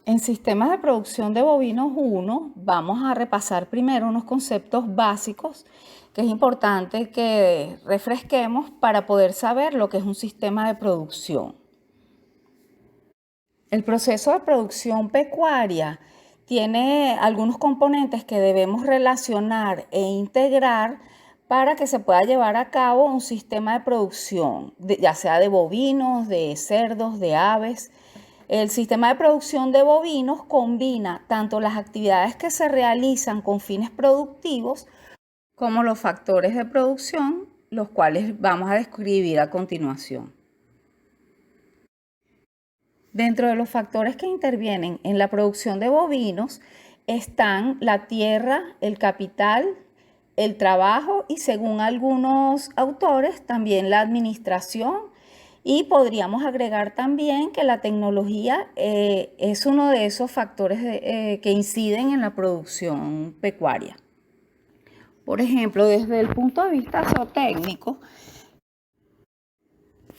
En sistemas de producción de bovinos 1 vamos a repasar primero unos conceptos básicos que es importante que refresquemos para poder saber lo que es un sistema de producción. El proceso de producción pecuaria tiene algunos componentes que debemos relacionar e integrar para que se pueda llevar a cabo un sistema de producción, ya sea de bovinos, de cerdos, de aves. El sistema de producción de bovinos combina tanto las actividades que se realizan con fines productivos como los factores de producción, los cuales vamos a describir a continuación. Dentro de los factores que intervienen en la producción de bovinos están la tierra, el capital, el trabajo y, según algunos autores, también la administración. Y podríamos agregar también que la tecnología es uno de esos factores que inciden en la producción pecuaria. Por ejemplo, desde el punto de vista zootécnico,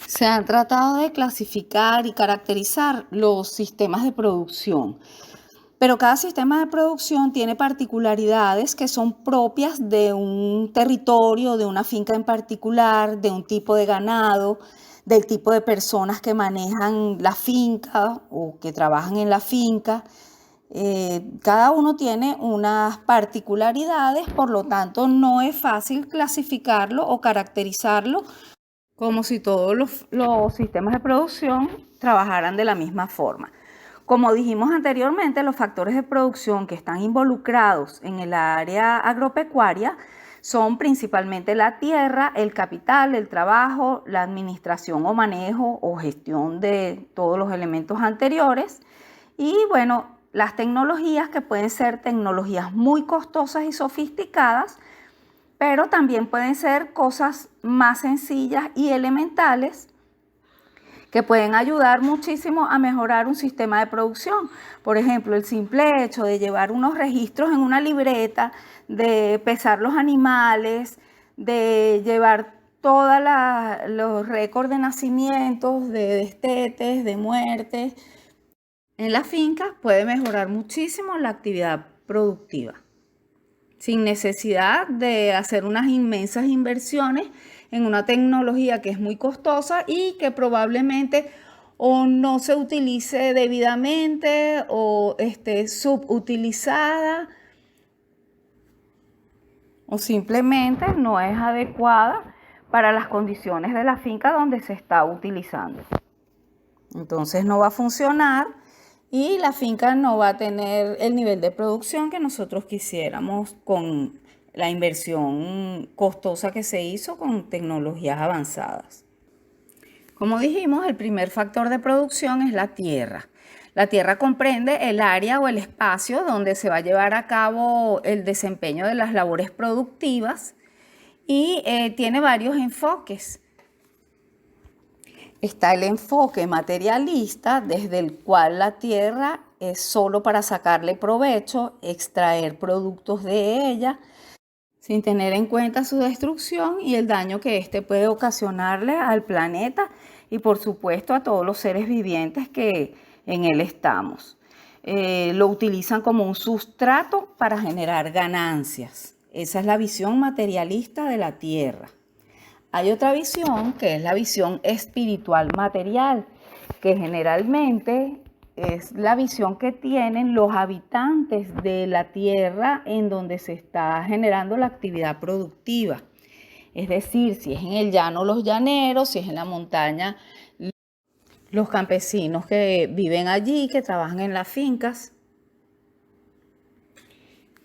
se han tratado de clasificar y caracterizar los sistemas de producción, pero cada sistema de producción tiene particularidades que son propias de un territorio, de una finca en particular, de un tipo de ganado, del tipo de personas que manejan la finca o que trabajan en la finca. Cada uno tiene unas particularidades, por lo tanto no es fácil clasificarlo o caracterizarlo como si todos los sistemas de producción trabajaran de la misma forma. Como dijimos anteriormente, los factores de producción que están involucrados en el área agropecuaria son principalmente la tierra, el capital, el trabajo, la administración o manejo o gestión de todos los elementos anteriores y, bueno, las tecnologías que pueden ser tecnologías muy costosas y sofisticadas, pero también pueden ser cosas más sencillas y elementales que pueden ayudar muchísimo a mejorar un sistema de producción. Por ejemplo, el simple hecho de llevar unos registros en una libreta, de pesar los animales, de llevar todos los récords de nacimientos, de destetes, de muertes en la finca, puede mejorar muchísimo la actividad productiva, sin necesidad de hacer unas inmensas inversiones en una tecnología que es muy costosa y que probablemente o no se utilice debidamente o esté subutilizada o simplemente no es adecuada para las condiciones de la finca donde se está utilizando. Entonces no va a funcionar y la finca no va a tener el nivel de producción que nosotros quisiéramos con la inversión costosa que se hizo con tecnologías avanzadas. Como dijimos, el primer factor de producción es la tierra. La tierra comprende el área o el espacio donde se va a llevar a cabo el desempeño de las labores productivas y tiene varios enfoques. Está el enfoque materialista, desde el cual la tierra es solo para sacarle provecho, extraer productos de ella, sin tener en cuenta su destrucción y el daño que éste puede ocasionarle al planeta y, por supuesto, a todos los seres vivientes que en él estamos. Lo utilizan como un sustrato para generar ganancias. Esa es la visión materialista de la tierra. Hay otra visión que es la visión espiritual material, que generalmente es la visión que tienen los habitantes de la tierra en donde se está generando la actividad productiva. Es decir, si es en el llano, los llaneros, si es en la montaña, los campesinos que viven allí, que trabajan en las fincas.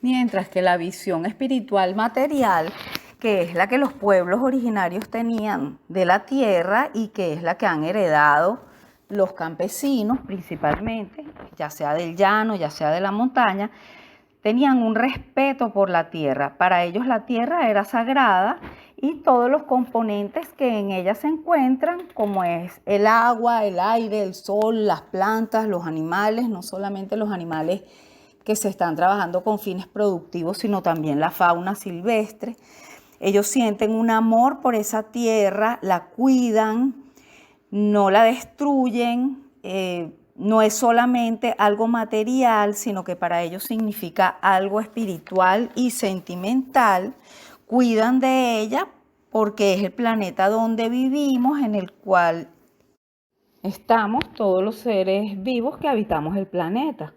Mientras que la visión espiritual material, que es la que los pueblos originarios tenían de la tierra y que es la que han heredado los campesinos principalmente, ya sea del llano, ya sea de la montaña, tenían un respeto por la tierra. Para ellos la tierra era sagrada y todos los componentes que en ella se encuentran, como es el agua, el aire, el sol, las plantas, los animales, no solamente los animales que se están trabajando con fines productivos, sino también la fauna silvestre. Ellos sienten un amor por esa tierra, la cuidan, no la destruyen, no es solamente algo material, sino que para ellos significa algo espiritual y sentimental. Cuidan de ella porque es el planeta donde vivimos, en el cual estamos todos los seres vivos que habitamos el planeta.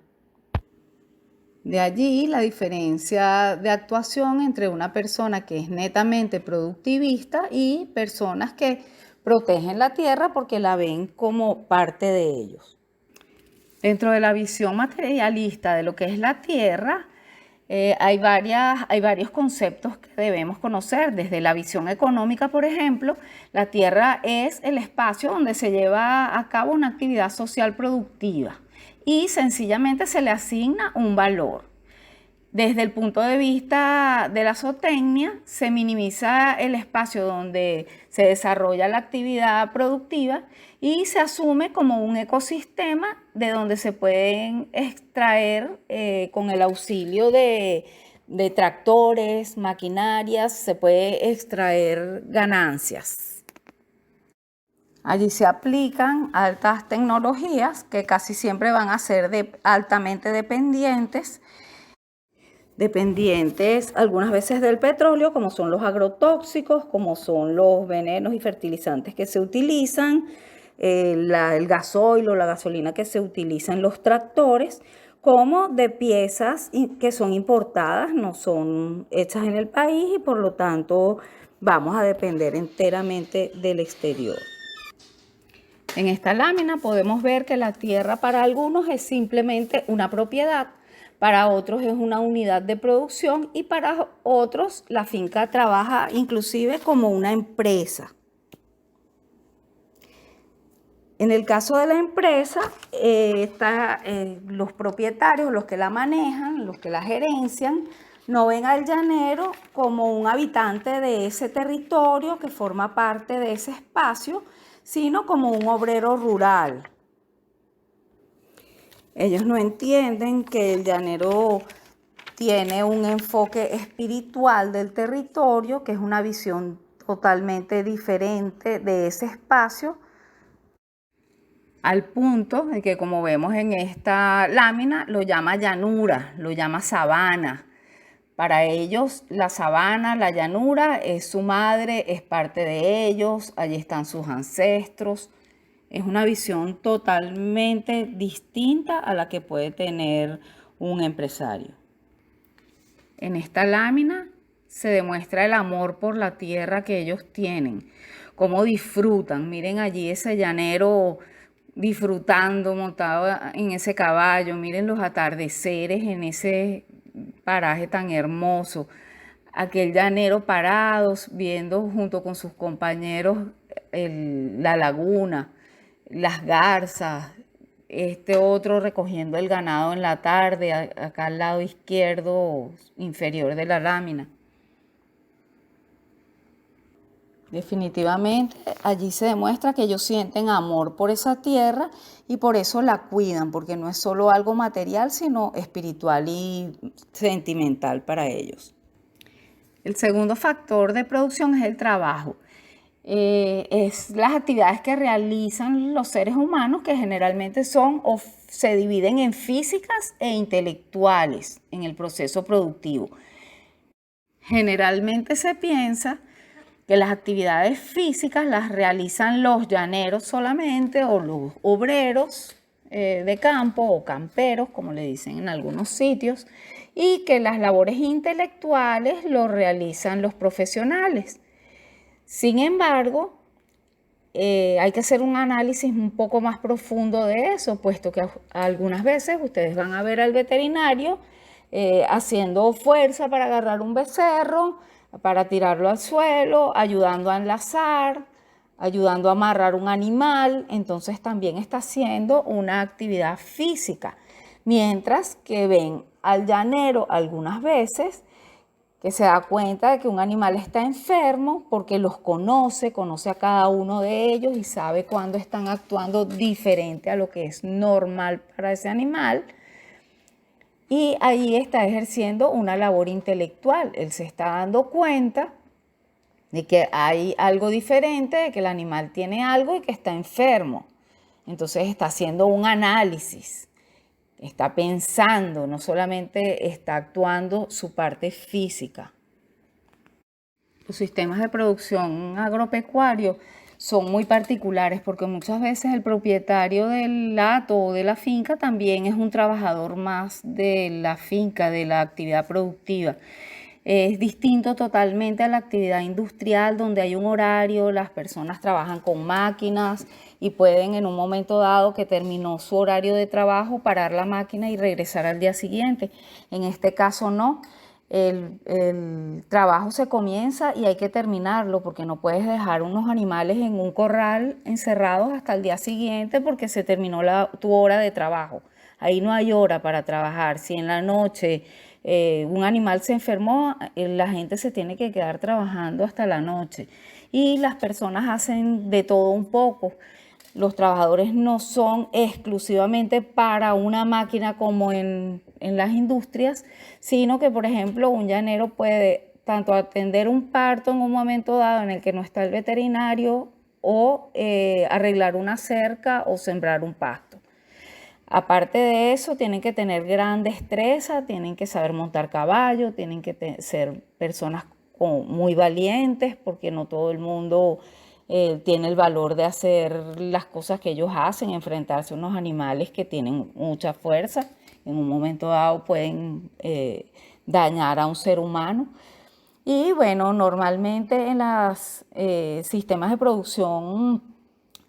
De allí la diferencia de actuación entre una persona que es netamente productivista y personas que protegen la tierra porque la ven como parte de ellos. Dentro de la visión materialista de lo que es la tierra, hay varios conceptos que debemos conocer. Desde la visión económica, por ejemplo, la tierra es el espacio donde se lleva a cabo una actividad social productiva y sencillamente se le asigna un valor. Desde el punto de vista de la zootecnia, se minimiza el espacio donde se desarrolla la actividad productiva y se asume como un ecosistema de donde se pueden extraer con el auxilio de tractores, maquinarias, se puede extraer ganancias. Allí se aplican altas tecnologías que casi siempre van a ser altamente dependientes algunas veces del petróleo, como son los agrotóxicos, como son los venenos y fertilizantes que se utilizan, el gasoil o la gasolina que se utiliza en los tractores, como de piezas que son importadas, no son hechas en el país y por lo tanto vamos a depender enteramente del exterior. En esta lámina podemos ver que la tierra para algunos es simplemente una propiedad, para otros es una unidad de producción y para otros la finca trabaja inclusive como una empresa. En el caso de la empresa, los propietarios, los que la manejan, los que la gerencian, no ven al llanero como un habitante de ese territorio que forma parte de ese espacio, sino como un obrero rural. Ellos no entienden que el llanero tiene un enfoque espiritual del territorio, que es una visión totalmente diferente de ese espacio, al punto de que, como vemos en esta lámina, lo llama llanura, lo llama sabana. Para ellos, la sabana, la llanura, es su madre, es parte de ellos, allí están sus ancestros. Es una visión totalmente distinta a la que puede tener un empresario. En esta lámina se demuestra el amor por la tierra que ellos tienen, cómo disfrutan. Miren allí ese llanero disfrutando, montado en ese caballo. Miren los atardeceres en ese paraje tan hermoso. Aquel llanero parado, viendo junto con sus compañeros la laguna, las garzas, este otro recogiendo el ganado en la tarde, acá al lado izquierdo inferior de la lámina. Definitivamente allí se demuestra que ellos sienten amor por esa tierra y por eso la cuidan, porque no es solo algo material, sino espiritual y sentimental para ellos. El segundo factor de producción es el trabajo. Es las actividades que realizan los seres humanos, que generalmente son o se dividen en físicas e intelectuales en el proceso productivo. Generalmente se piensa que las actividades físicas las realizan los llaneros solamente o los obreros de campo o camperos, como le dicen en algunos sitios, y que las labores intelectuales lo realizan los profesionales. Sin embargo, hay que hacer un análisis un poco más profundo de eso, puesto que algunas veces ustedes van a ver al veterinario haciendo fuerza para agarrar un becerro, para tirarlo al suelo, ayudando a enlazar, ayudando a amarrar un animal. Entonces también está haciendo una actividad física, mientras que ven al llanero algunas veces que se da cuenta de que un animal está enfermo porque los conoce a cada uno de ellos y sabe cuándo están actuando diferente a lo que es normal para ese animal. Y ahí está ejerciendo una labor intelectual. Él se está dando cuenta de que hay algo diferente, de que el animal tiene algo y que está enfermo. Entonces está haciendo un análisis, está pensando, no solamente está actuando su parte física. Los sistemas de producción agropecuario son muy particulares porque muchas veces el propietario del hato o de la finca también es un trabajador más de la finca, de la actividad productiva. Es distinto totalmente a la actividad industrial donde hay un horario, las personas trabajan con máquinas y pueden en un momento dado que terminó su horario de trabajo parar la máquina y regresar al día siguiente. En este caso no. El trabajo se comienza y hay que terminarlo porque no puedes dejar unos animales en un corral encerrados hasta el día siguiente porque se terminó tu hora de trabajo. Ahí no hay hora para trabajar. Si en la noche un animal se enfermó, la gente se tiene que quedar trabajando hasta la noche. Y las personas hacen de todo un poco. Los trabajadores no son exclusivamente para una máquina como en las industrias, sino que, por ejemplo, un llanero puede tanto atender un parto en un momento dado en el que no está el veterinario o arreglar una cerca o sembrar un pasto. Aparte de eso, tienen que tener gran destreza, tienen que saber montar caballo, tienen que ser personas muy valientes, porque no todo el mundo tiene el valor de hacer las cosas que ellos hacen, enfrentarse a unos animales que tienen mucha fuerza. En un momento dado pueden dañar a un ser humano. Y bueno, normalmente en los sistemas de producción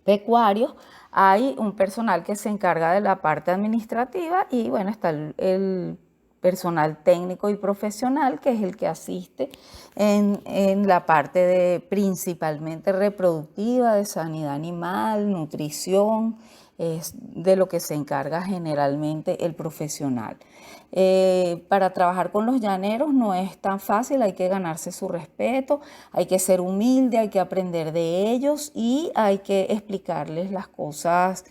pecuarios hay un personal que se encarga de la parte administrativa y bueno, está el personal técnico y profesional que es el que asiste en la parte de principalmente reproductiva, de sanidad animal, nutrición, es de lo que se encarga generalmente el profesional. Para trabajar con los llaneros no es tan fácil, hay que ganarse su respeto, hay que ser humilde, hay que aprender de ellos y hay que explicarles las cosas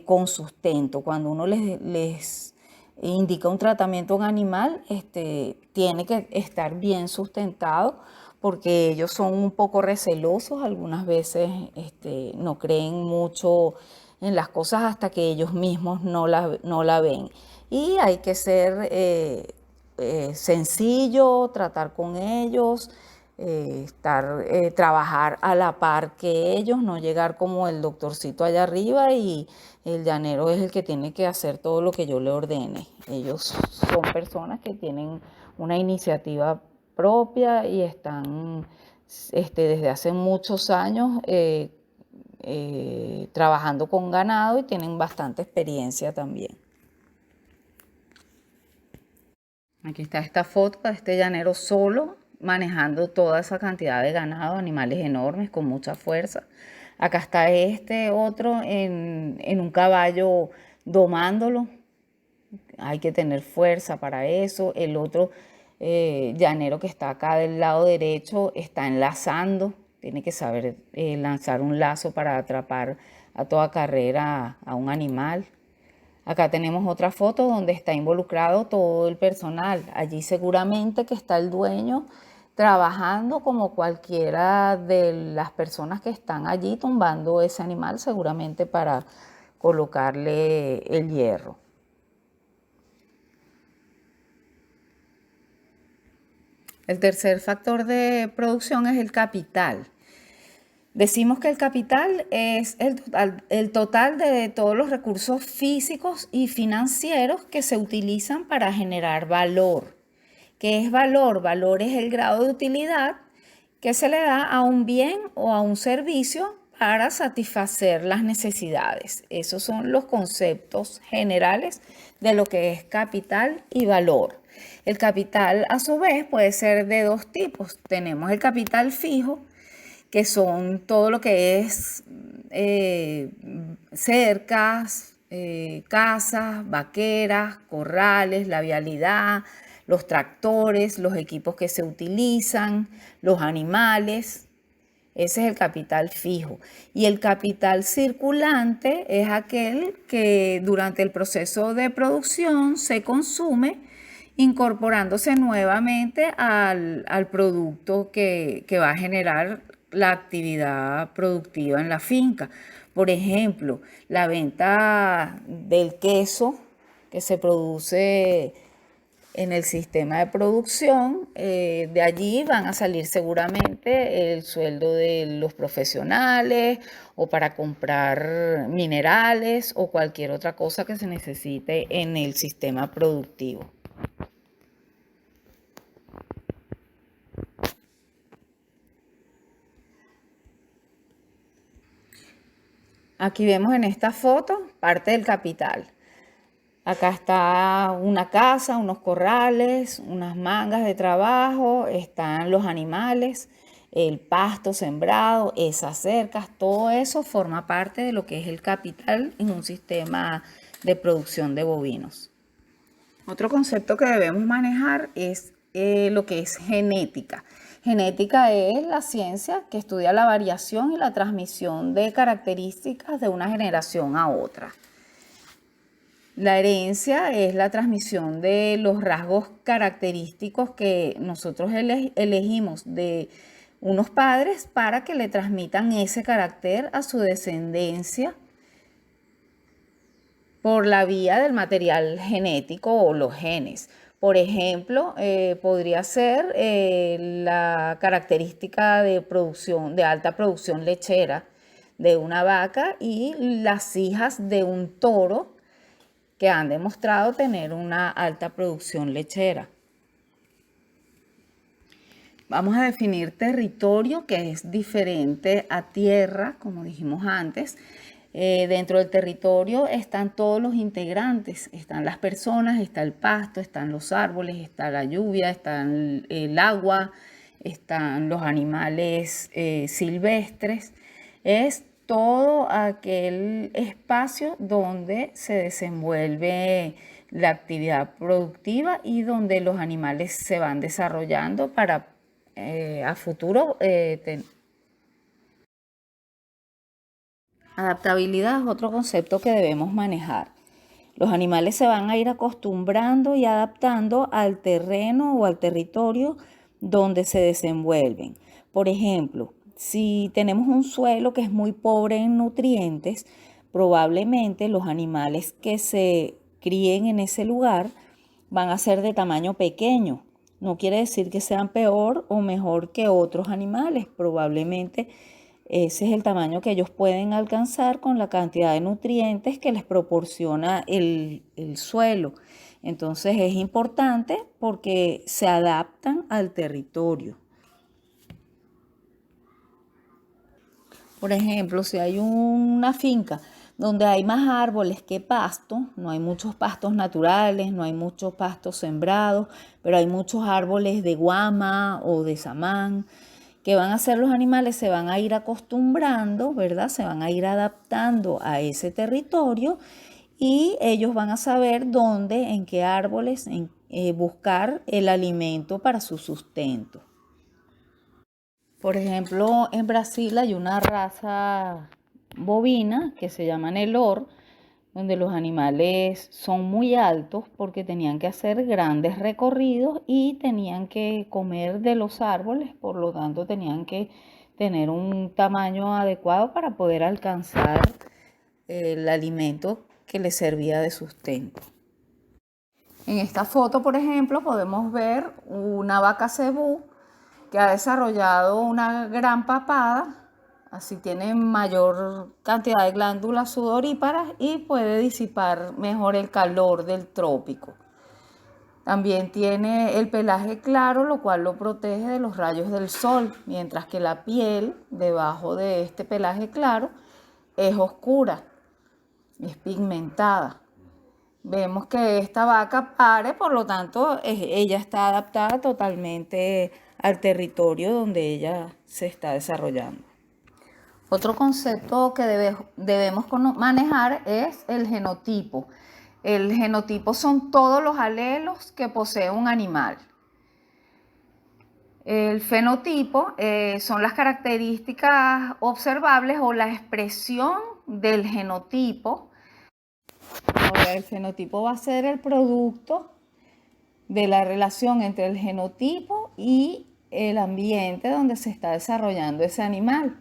con sustento. Cuando uno les indica un tratamiento a un animal, tiene que estar bien sustentado porque ellos son un poco recelosos, algunas veces no creen mucho en las cosas hasta que ellos mismos no la ven. Y hay que ser sencillo, tratar con ellos, trabajar a la par que ellos, no llegar como el doctorcito allá arriba y el llanero es el que tiene que hacer todo lo que yo le ordene. Ellos son personas que tienen una iniciativa propia y están desde hace muchos años trabajando con ganado y tienen bastante experiencia también. Aquí está esta foto de este llanero solo manejando toda esa cantidad de ganado, animales enormes con mucha fuerza. Acá está este otro en un caballo domándolo. Hay que tener fuerza para eso. El otro llanero que está acá del lado derecho está enlazando. Tiene que saber lanzar un lazo para atrapar a toda carrera a un animal. Acá tenemos otra foto donde está involucrado todo el personal. Allí seguramente que está el dueño trabajando como cualquiera de las personas que están allí tumbando ese animal, seguramente para colocarle el hierro. El tercer factor de producción es el capital. Decimos que el capital es el total de todos los recursos físicos y financieros que se utilizan para generar valor. ¿Qué es valor? Valor es el grado de utilidad que se le da a un bien o a un servicio para satisfacer las necesidades. Esos son los conceptos generales de lo que es capital y valor. El capital, a su vez, puede ser de dos tipos. Tenemos el capital fijo, que son todo lo que es cercas, casas, vaqueras, corrales, la vialidad, los tractores, los equipos que se utilizan, los animales. Ese es el capital fijo. Y el capital circulante es aquel que durante el proceso de producción se consume incorporándose nuevamente al producto que va a generar la actividad productiva en la finca. Por ejemplo, la venta del queso que se produce en el sistema de producción, de allí van a salir seguramente el sueldo de los profesionales o para comprar minerales o cualquier otra cosa que se necesite en el sistema productivo. Aquí vemos en esta foto parte del capital. Acá está una casa, unos corrales, unas mangas de trabajo, están los animales, el pasto sembrado, esas cercas, todo eso forma parte de lo que es el capital en un sistema de producción de bovinos. Otro concepto que debemos manejar es lo que es genética. Genética es la ciencia que estudia la variación y la transmisión de características de una generación a otra. La herencia es la transmisión de los rasgos característicos que nosotros elegimos de unos padres para que le transmitan ese carácter a su descendencia por la vía del material genético o los genes. Por ejemplo, podría ser la característica de producción, de alta producción lechera de una vaca y las hijas de un toro que han demostrado tener una alta producción lechera. Vamos a definir territorio, que es diferente a tierra, como dijimos antes. Dentro del territorio están todos los integrantes, están las personas, está el pasto, están los árboles, está la lluvia, está el agua, están los animales silvestres. Es todo aquel espacio donde se desenvuelve la actividad productiva y donde los animales se van desarrollando para a futuro Adaptabilidad es otro concepto que debemos manejar. Los animales se van a ir acostumbrando y adaptando al terreno o al territorio donde se desenvuelven. Por ejemplo, si tenemos un suelo que es muy pobre en nutrientes, probablemente los animales que se críen en ese lugar van a ser de tamaño pequeño. No quiere decir que sean peor o mejor que otros animales. Probablemente ese es el tamaño que ellos pueden alcanzar con la cantidad de nutrientes que les proporciona el suelo. Entonces es importante porque se adaptan al territorio. Por ejemplo, si hay una finca donde hay más árboles que pasto, no hay muchos pastos naturales, no hay muchos pastos sembrados, pero hay muchos árboles de guama o de samán. ¿Qué van a hacer los animales? Se van a ir acostumbrando, ¿verdad? Se van a ir adaptando a ese territorio y ellos van a saber dónde, en qué árboles, buscar el alimento para su sustento. Por ejemplo, en Brasil hay una raza bovina que se llama Nelor, donde los animales son muy altos porque tenían que hacer grandes recorridos y tenían que comer de los árboles, por lo tanto tenían que tener un tamaño adecuado para poder alcanzar el alimento que les servía de sustento. En esta foto, por ejemplo, podemos ver una vaca cebú que ha desarrollado una gran papada, así tiene mayor cantidad de glándulas sudoríparas y puede disipar mejor el calor del trópico. También tiene el pelaje claro, lo cual lo protege de los rayos del sol, mientras que la piel debajo de este pelaje claro es oscura, es pigmentada. Vemos que esta vaca pare, por lo tanto, ella está adaptada totalmente al territorio donde ella se está desarrollando. Otro concepto que debemos manejar es el genotipo. El genotipo son todos los alelos que posee un animal. El fenotipo son las características observables o la expresión del genotipo. Ahora, el fenotipo va a ser el producto de la relación entre el genotipo y el ambiente donde se está desarrollando ese animal.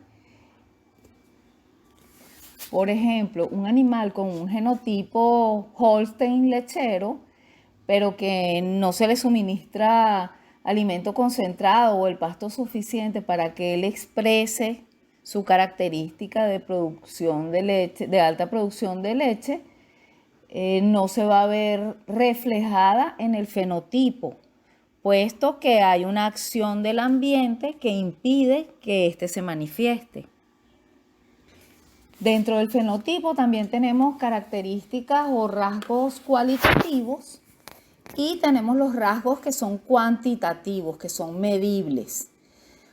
Por ejemplo, un animal con un genotipo Holstein lechero, pero que no se le suministra alimento concentrado o el pasto suficiente para que él exprese su característica de producción de leche, de alta producción de leche, no se va a ver reflejada en el fenotipo, puesto que hay una acción del ambiente que impide que éste se manifieste. Dentro del fenotipo también tenemos características o rasgos cualitativos y tenemos los rasgos que son cuantitativos, que son medibles.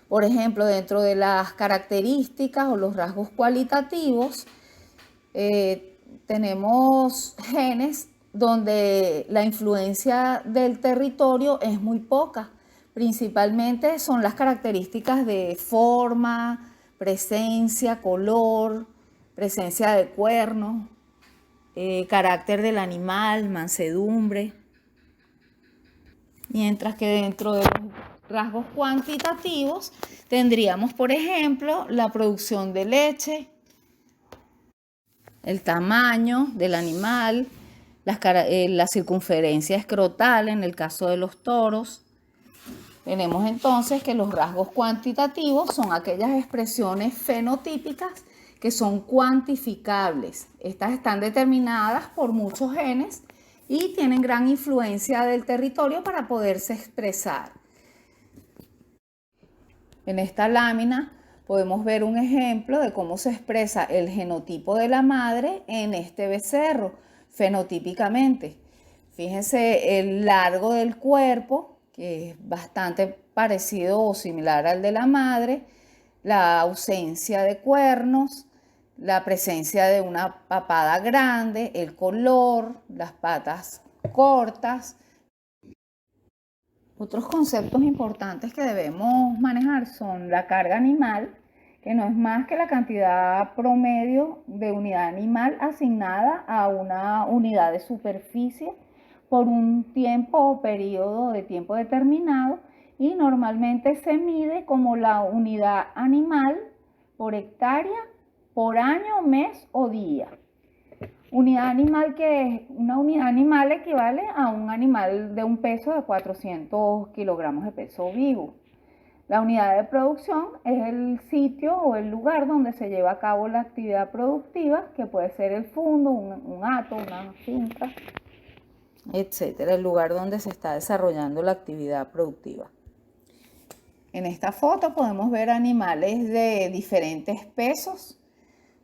Por ejemplo, dentro de las características o los rasgos cualitativos, tenemos genes donde la influencia del territorio es muy poca. Principalmente son las características de forma, presencia, color, presencia de cuernos, carácter del animal, mansedumbre. Mientras que dentro de los rasgos cuantitativos tendríamos, por ejemplo, la producción de leche, el tamaño del animal, la circunferencia escrotal en el caso de los toros. Tenemos entonces que los rasgos cuantitativos son aquellas expresiones fenotípicas que son cuantificables. Estas están determinadas por muchos genes y tienen gran influencia del territorio para poderse expresar. En esta lámina podemos ver un ejemplo de cómo se expresa el genotipo de la madre en este becerro, fenotípicamente. Fíjense el largo del cuerpo, que es bastante parecido o similar al de la madre, la ausencia de cuernos, la presencia de una papada grande, el color, las patas cortas. Otros conceptos importantes que debemos manejar son la carga animal, que no es más que la cantidad promedio de unidad animal asignada a una unidad de superficie por un tiempo o periodo de tiempo determinado, y normalmente se mide como la unidad animal por hectárea, por año, mes o día. Unidad animal, que una unidad animal equivale a un animal de un peso de 400 kilogramos de peso vivo. La unidad de producción es el sitio o el lugar donde se lleva a cabo la actividad productiva, que puede ser el fundo, un hato, una finca, etcétera, el lugar donde se está desarrollando la actividad productiva. En esta foto podemos ver animales de diferentes pesos.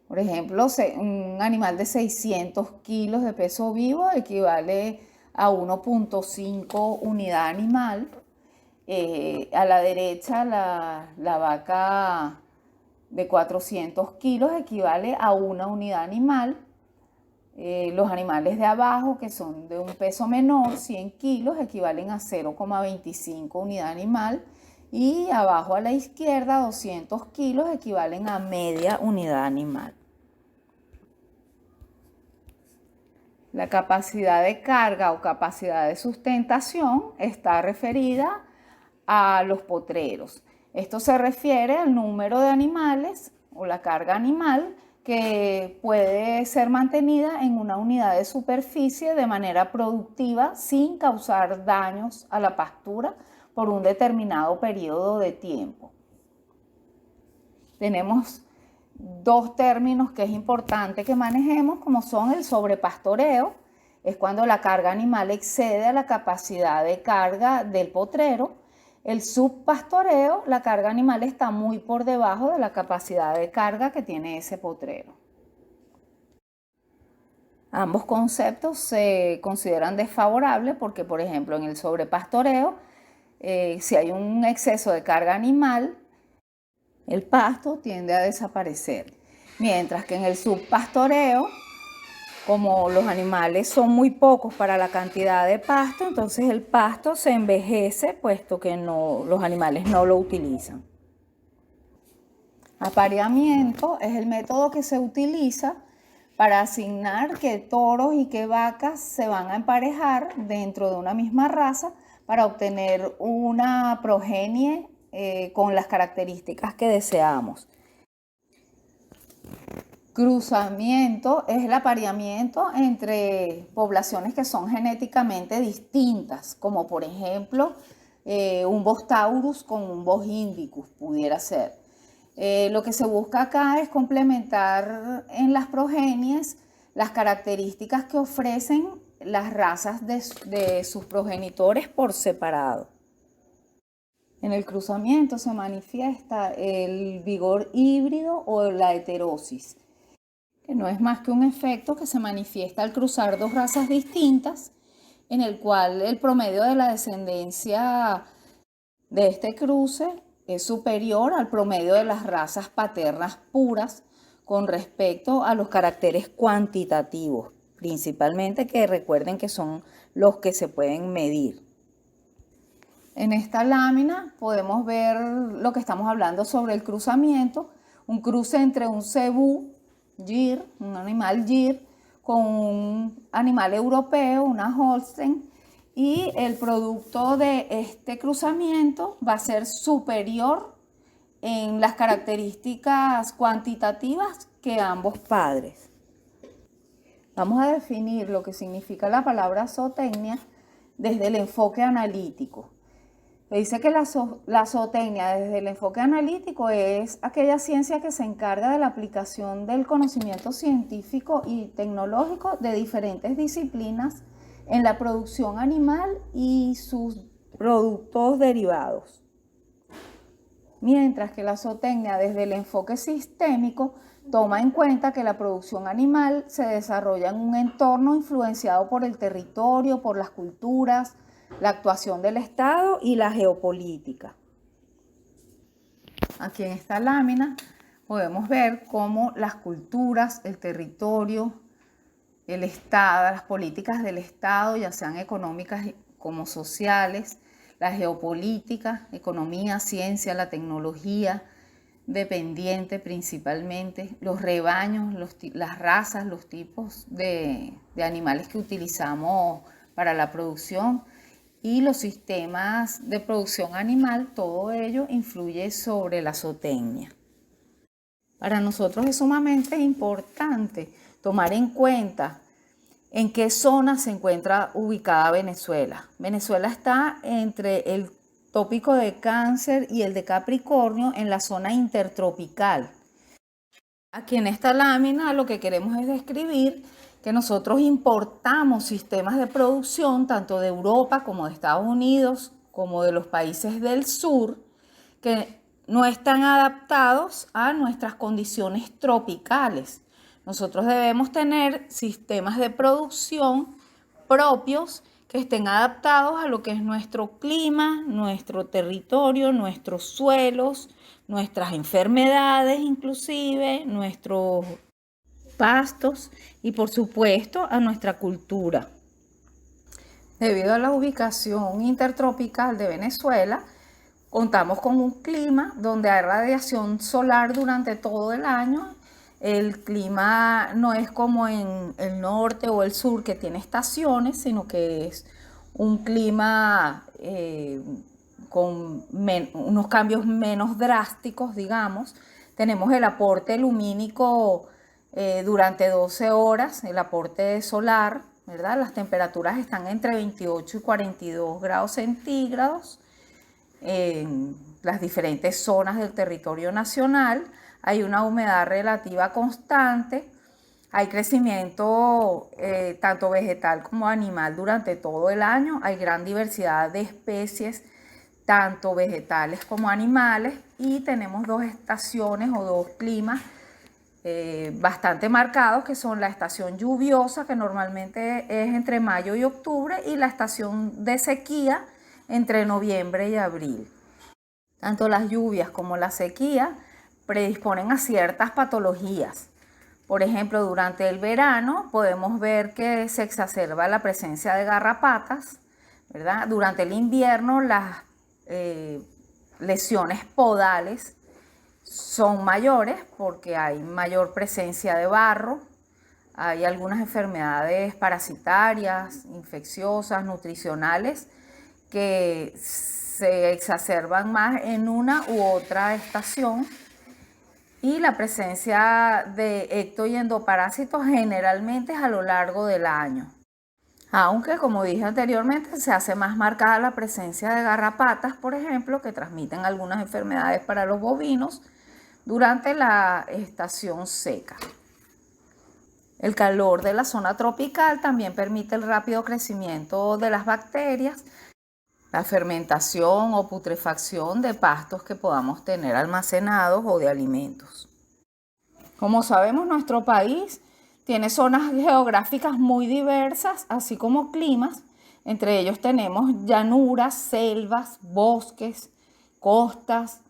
Por ejemplo, un animal de 600 kilos de peso vivo equivale a 1.5 unidad animal. A la derecha, la vaca de 400 kilos equivale a una unidad animal. Los animales de abajo, que son de un peso menor, 100 kilos, equivalen a 0,25 unidad animal. Y abajo a la izquierda, 200 kilos, equivalen a media unidad animal. La capacidad de carga o capacidad de sustentación está referida a los potreros. Esto se refiere al número de animales o la carga animal que puede ser mantenida en una unidad de superficie de manera productiva sin causar daños a la pastura por un determinado periodo de tiempo. Tenemos dos términos que es importante que manejemos, como son el sobrepastoreo, es cuando la carga animal excede a la capacidad de carga del potrero. El subpastoreo, la carga animal está muy por debajo de la capacidad de carga que tiene ese potrero. Ambos conceptos se consideran desfavorables porque, por ejemplo, en el sobrepastoreo, si hay un exceso de carga animal, el pasto tiende a desaparecer. Mientras que en el subpastoreo, como los animales son muy pocos para la cantidad de pasto, entonces el pasto se envejece puesto que los animales no lo utilizan. Apareamiento es el método que se utiliza para asignar qué toros y qué vacas se van a emparejar dentro de una misma raza para obtener una progenie con las características que deseamos. Cruzamiento es el apareamiento entre poblaciones que son genéticamente distintas, como por ejemplo un Bos taurus con un Bos indicus pudiera ser. Lo que se busca acá es complementar en las progenies las características que ofrecen las razas de sus progenitores por separado. En el cruzamiento se manifiesta el vigor híbrido o la heterosis, que no es más que un efecto que se manifiesta al cruzar dos razas distintas, en el cual el promedio de la descendencia de este cruce es superior al promedio de las razas paternas puras con respecto a los caracteres cuantitativos, principalmente, que recuerden que son los que se pueden medir. En esta lámina podemos ver lo que estamos hablando sobre el cruzamiento, un cruce entre un cebú, gir, un animal gir, con un animal europeo, una Holstein, y el producto de este cruzamiento va a ser superior en las características cuantitativas que ambos padres. Vamos a definir lo que significa la palabra zootecnia desde el enfoque analítico. Dice que la zootecnia desde el enfoque analítico es aquella ciencia que se encarga de la aplicación del conocimiento científico y tecnológico de diferentes disciplinas en la producción animal y sus productos derivados. Mientras que la zootecnia desde el enfoque sistémico toma en cuenta que la producción animal se desarrolla en un entorno influenciado por el territorio, por las culturas, la actuación del Estado y la geopolítica. Aquí en esta lámina podemos ver cómo las culturas, el territorio, el Estado, las políticas del Estado, ya sean económicas como sociales, la geopolítica, economía, ciencia, la tecnología, dependiente principalmente, los rebaños, las razas, los tipos de animales que utilizamos para la producción y los sistemas de producción animal, todo ello influye sobre la zootecnia. Para nosotros es sumamente importante tomar en cuenta en qué zona se encuentra ubicada Venezuela. Venezuela está entre el tópico de Cáncer y el de Capricornio en la zona intertropical. Aquí en esta lámina lo que queremos es describir que nosotros importamos sistemas de producción tanto de Europa como de Estados Unidos como de los países del sur que no están adaptados a nuestras condiciones tropicales. Nosotros debemos tener sistemas de producción propios que estén adaptados a lo que es nuestro clima, nuestro territorio, nuestros suelos, nuestras enfermedades inclusive, nuestros pastos y por supuesto a nuestra cultura. Debido a la ubicación intertropical de Venezuela, contamos con un clima donde hay radiación solar durante todo el año. El clima no es como en el norte o el sur que tiene estaciones, sino que es un clima con unos cambios menos drásticos, digamos. Tenemos el aporte lumínico durante 12 horas, el aporte solar, ¿verdad? Las temperaturas están entre 28 y 42 grados centígrados en las diferentes zonas del territorio nacional. Hay una humedad relativa constante, hay crecimiento tanto vegetal como animal durante todo el año, hay gran diversidad de especies, tanto vegetales como animales, y tenemos dos estaciones o dos climas bastante marcados, que son la estación lluviosa, que normalmente es entre mayo y octubre, y la estación de sequía entre noviembre y abril. Tanto las lluvias como la sequía predisponen a ciertas patologías. Por ejemplo, durante el verano podemos ver que se exacerba la presencia de garrapatas, ¿verdad? Durante el invierno las lesiones podales son mayores porque hay mayor presencia de barro, hay algunas enfermedades parasitarias, infecciosas, nutricionales que se exacerban más en una u otra estación. y la presencia de ecto y endoparásitos generalmente es a lo largo del año. Aunque, como dije anteriormente, se hace más marcada la presencia de garrapatas, por ejemplo, que transmiten algunas enfermedades para los bovinos durante la estación seca. El calor de la zona tropical también permite el rápido crecimiento de las bacterias, la fermentación o putrefacción de pastos que podamos tener almacenados o de alimentos. Como sabemos, nuestro país tiene zonas geográficas muy diversas, así como climas. Entre ellos tenemos llanuras, selvas, bosques, costas,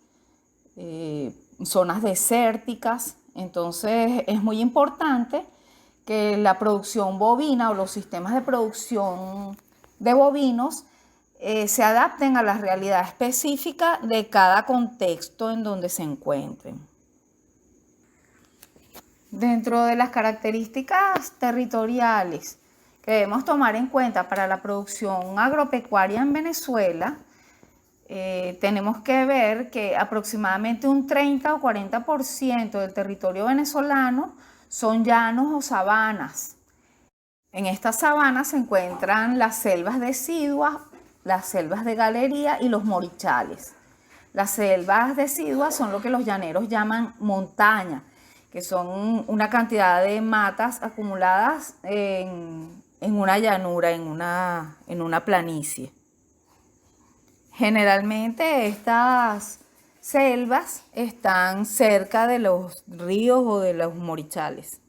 zonas desérticas. Entonces es muy importante que la producción bovina o los sistemas de producción de bovinos se adapten a la realidad específica de cada contexto en donde se encuentren. Dentro de las características territoriales que debemos tomar en cuenta para la producción agropecuaria en Venezuela, tenemos que ver que aproximadamente un 30 o 40% del territorio venezolano son llanos o sabanas. En estas sabanas se encuentran las selvas deciduas, las selvas de galería y los morichales. Las selvas deciduas son lo que los llaneros llaman montaña, que son una cantidad de matas acumuladas en una llanura, en una planicie. Generalmente estas selvas están cerca de los ríos o de los morichales.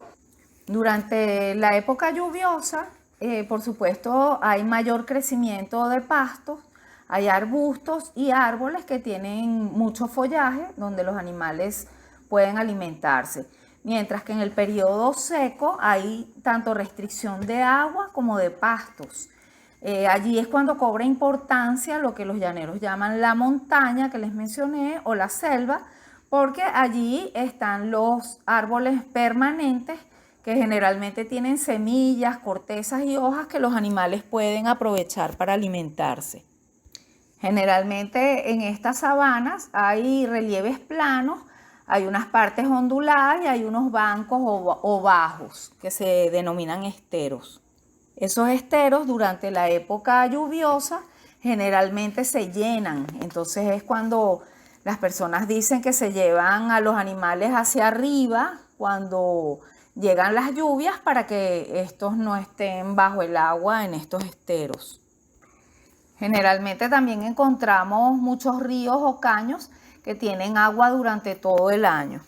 Durante la época lluviosa, por supuesto, hay mayor crecimiento de pastos, hay arbustos y árboles que tienen mucho follaje, donde los animales pueden alimentarse. Mientras que en el periodo seco hay tanto restricción de agua como de pastos. Allí es cuando cobra importancia lo que los llaneros llaman la montaña que les mencioné o la selva, porque allí están los árboles permanentes que generalmente tienen semillas, cortezas y hojas que los animales pueden aprovechar para alimentarse. Generalmente en estas sabanas hay relieves planos, hay unas partes onduladas y hay unos bancos o bajos que se denominan esteros. Esos esteros durante la época lluviosa generalmente se llenan, entonces es cuando las personas dicen que se llevan a los animales hacia arriba cuando llegan las lluvias para que estos no estén bajo el agua en estos esteros. Generalmente también encontramos muchos ríos o caños que tienen agua durante todo el año.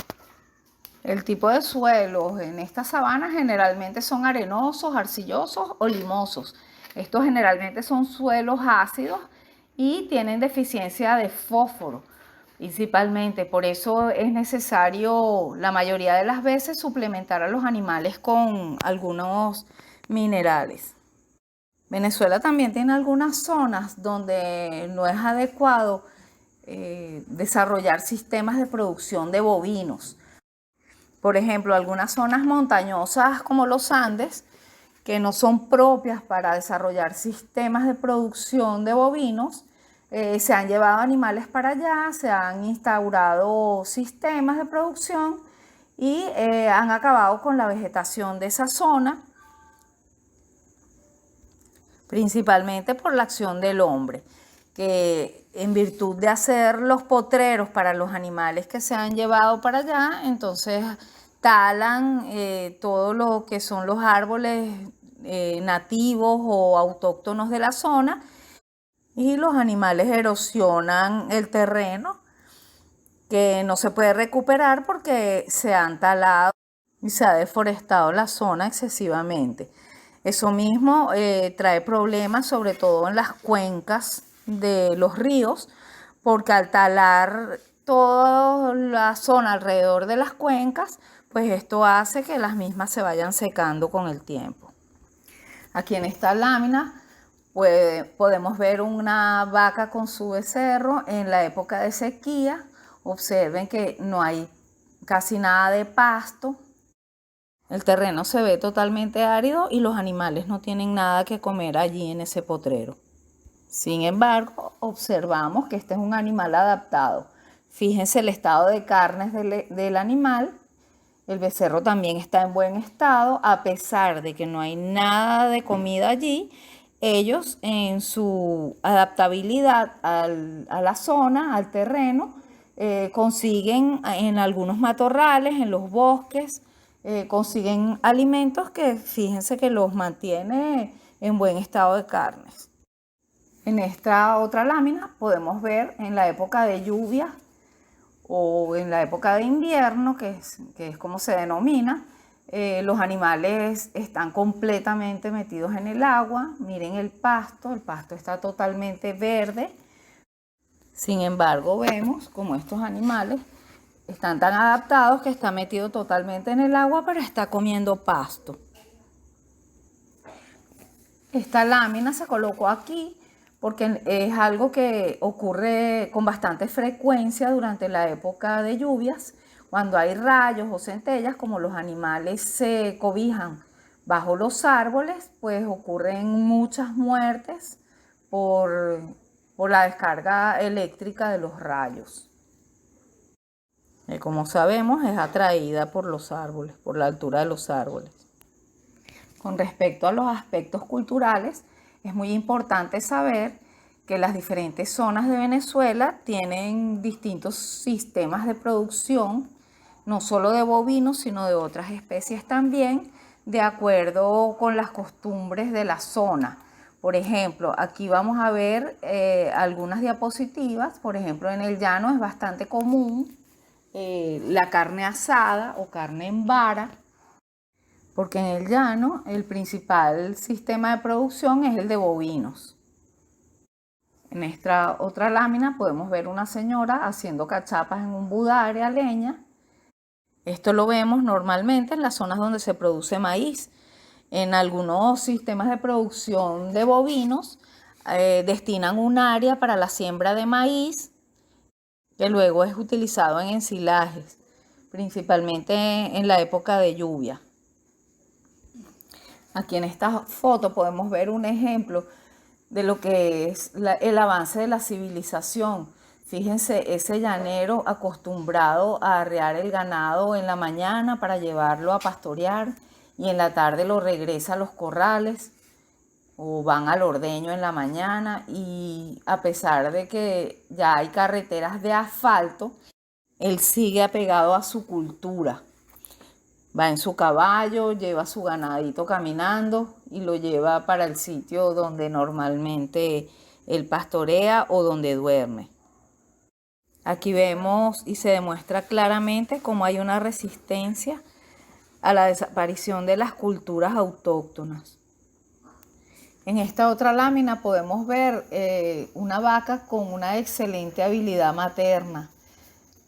El tipo de suelos en estas sabanas generalmente son arenosos, arcillosos o limosos. Estos generalmente son suelos ácidos y tienen deficiencia de fósforo principalmente. Por eso es necesario la mayoría de las veces suplementar a los animales con algunos minerales. Venezuela también tiene algunas zonas donde no es adecuado desarrollar sistemas de producción de bovinos. Por ejemplo, algunas zonas montañosas como los Andes, que no son propias para desarrollar sistemas de producción de bovinos, se han llevado animales para allá, se han instaurado sistemas de producción y han acabado con la vegetación de esa zona, principalmente por la acción del hombre, que en virtud de hacer los potreros para los animales que se han llevado para allá, entonces talan todo lo que son los árboles nativos o autóctonos de la zona y los animales erosionan el terreno que no se puede recuperar porque se han talado y se ha deforestado la zona excesivamente. Eso mismo trae problemas sobre todo en las cuencas de los ríos, porque al talar toda la zona alrededor de las cuencas, pues esto hace que las mismas se vayan secando con el tiempo. Aquí en esta lámina podemos ver una vaca con su becerro en la época de sequía. Observen que no hay casi nada de pasto. El terreno se ve totalmente árido y los animales no tienen nada que comer allí en ese potrero. Sin embargo, observamos que este es un animal adaptado. Fíjense el estado de carnes del animal. El becerro también está en buen estado, a pesar de que no hay nada de comida allí. Ellos, en su adaptabilidad a la zona, al terreno, consiguen en algunos matorrales, en los bosques, consiguen alimentos que fíjense que los mantiene en buen estado de carnes. En esta otra lámina podemos ver en la época de lluvia o en la época de invierno, que es como se denomina, los animales están completamente metidos en el agua. Miren el pasto está totalmente verde. Sin embargo, vemos como estos animales están tan adaptados que está metido totalmente en el agua, pero está comiendo pasto. Esta lámina se colocó aquí porque es algo que ocurre con bastante frecuencia durante la época de lluvias, cuando hay rayos o centellas, como los animales se cobijan bajo los árboles, pues ocurren muchas muertes por la descarga eléctrica de los rayos. Como sabemos, es atraída por los árboles, por la altura de los árboles. Con respecto a los aspectos culturales, es muy importante saber que las diferentes zonas de Venezuela tienen distintos sistemas de producción, no solo de bovinos, sino de otras especies también, de acuerdo con las costumbres de la zona. Por ejemplo, aquí vamos a ver algunas diapositivas. Por ejemplo, en el llano es bastante común la carne asada o carne en vara, porque en el llano el principal sistema de producción es el de bovinos. En esta otra lámina podemos ver una señora haciendo cachapas en un budare a leña. Esto lo vemos normalmente en las zonas donde se produce maíz. En algunos sistemas de producción de bovinos destinan un área para la siembra de maíz, que luego es utilizado en ensilajes, principalmente en la época de lluvia. Aquí en esta foto podemos ver un ejemplo de lo que es el avance de la civilización. Fíjense, ese llanero acostumbrado a arrear el ganado en la mañana para llevarlo a pastorear y en la tarde lo regresa a los corrales o van al ordeño en la mañana, y a pesar de que ya hay carreteras de asfalto, él sigue apegado a su cultura. Va en su caballo, lleva su ganadito caminando y lo lleva para el sitio donde normalmente él pastorea o donde duerme. Aquí vemos y se demuestra claramente cómo hay una resistencia a la desaparición de las culturas autóctonas. En esta otra lámina podemos ver una vaca con una excelente habilidad materna.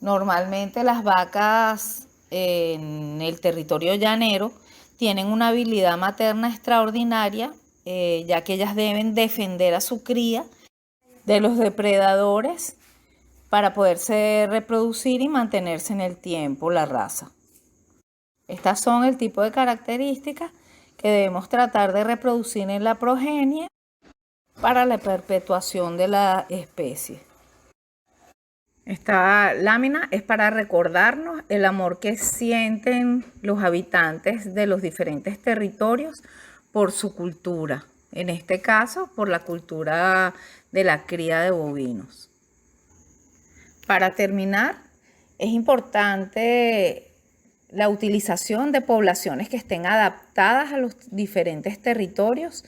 Normalmente las vacas en el territorio llanero tienen una habilidad materna extraordinaria, ya que ellas deben defender a su cría de los depredadores para poderse reproducir y mantenerse en el tiempo la raza. Estas son el tipo de características que debemos tratar de reproducir en la progenie para la perpetuación de la especie. Esta lámina es para recordarnos el amor que sienten los habitantes de los diferentes territorios por su cultura, en este caso por la cultura de la cría de bovinos. Para terminar, es importante la utilización de poblaciones que estén adaptadas a los diferentes territorios.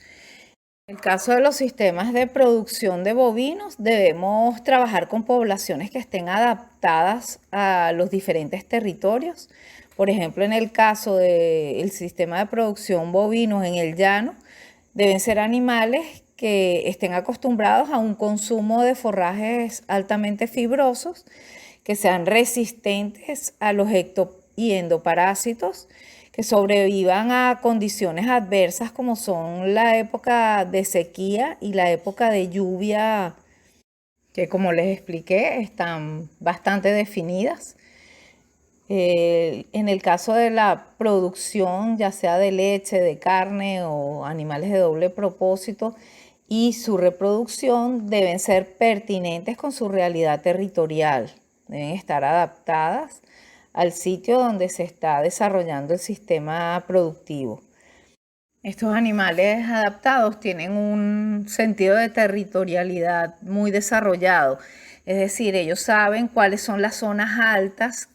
En el caso de los sistemas de producción de bovinos, debemos trabajar con poblaciones que estén adaptadas a los diferentes territorios. Por ejemplo, en el caso del sistema de producción bovinos en el llano, deben ser animales que estén acostumbrados a un consumo de forrajes altamente fibrosos, que sean resistentes a los y endoparásitos, que sobrevivan a condiciones adversas como son la época de sequía y la época de lluvia, que como les expliqué están bastante definidas. En el caso de la producción, ya sea de leche, de carne o animales de doble propósito, y su reproducción deben ser pertinentes con su realidad territorial. deben estar adaptadas al sitio donde se está desarrollando el sistema productivo. Estos animales adaptados tienen un sentido de territorialidad muy desarrollado, es decir, ellos saben cuáles son las zonas altas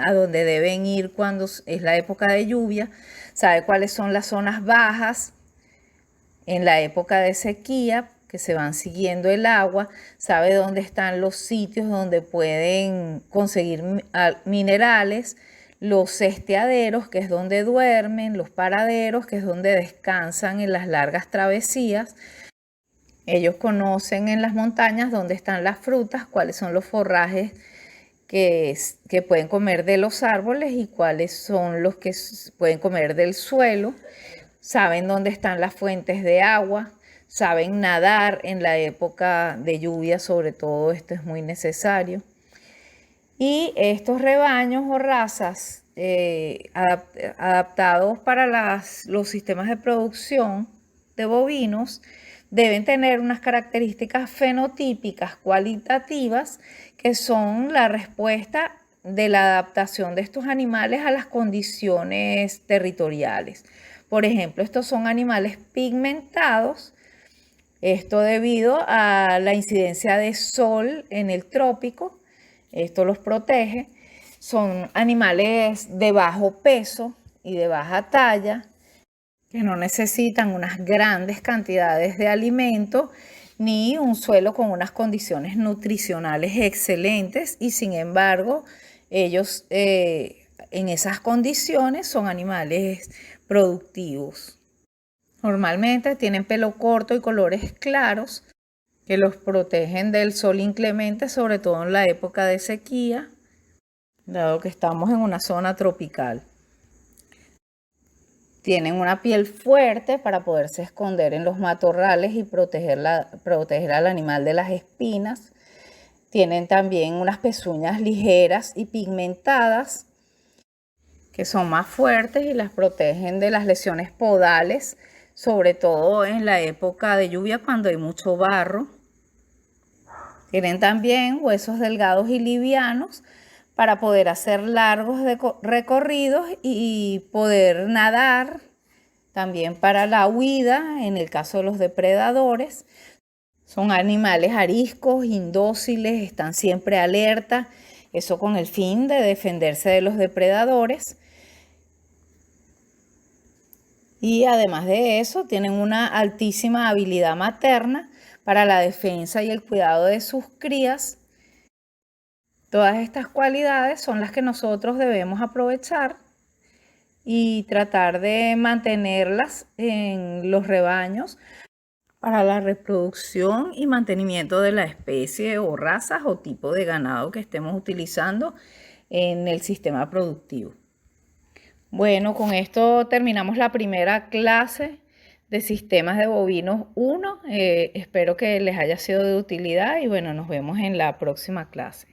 a donde deben ir cuando es la época de lluvia, saben cuáles son las zonas bajas en la época de sequía, que se van siguiendo el agua, sabe dónde están los sitios donde pueden conseguir minerales, los esteaderos, que es donde duermen, los paraderos, que es donde descansan en las largas travesías. Ellos conocen en las montañas dónde están las frutas, cuáles son los forrajes que pueden comer de los árboles y cuáles son los que pueden comer del suelo. Saben dónde están las fuentes de agua, saben nadar en la época de lluvia, sobre todo esto es muy necesario. Y estos rebaños o razas adaptados para los sistemas de producción de bovinos deben tener unas características fenotípicas cualitativas que son la respuesta de la adaptación de estos animales a las condiciones territoriales. Por ejemplo, estos son animales pigmentados, esto debido a la incidencia de sol en el trópico, esto los protege. Son animales de bajo peso y de baja talla, que no necesitan unas grandes cantidades de alimento ni un suelo con unas condiciones nutricionales excelentes, y sin embargo ellos en esas condiciones son animales productivos. Normalmente tienen pelo corto y colores claros que los protegen del sol inclemente, sobre todo en la época de sequía, dado que estamos en una zona tropical. Tienen una piel fuerte para poderse esconder en los matorrales y proteger al animal de las espinas. Tienen también unas pezuñas ligeras y pigmentadas que son más fuertes y las protegen de las lesiones podales, sobre todo en la época de lluvia cuando hay mucho barro. Tienen también huesos delgados y livianos para poder hacer largos recorridos y poder nadar, también para la huida en el caso de los depredadores. Son animales ariscos, indóciles, están siempre alerta, eso con el fin de defenderse de los depredadores. Y además de eso, tienen una altísima habilidad materna para la defensa y el cuidado de sus crías. Todas estas cualidades son las que nosotros debemos aprovechar y tratar de mantenerlas en los rebaños para la reproducción y mantenimiento de la especie o razas o tipo de ganado que estemos utilizando en el sistema productivo. Bueno, con esto terminamos la primera clase de sistemas de bovinos 1. Espero que les haya sido de utilidad y bueno, nos vemos en la próxima clase.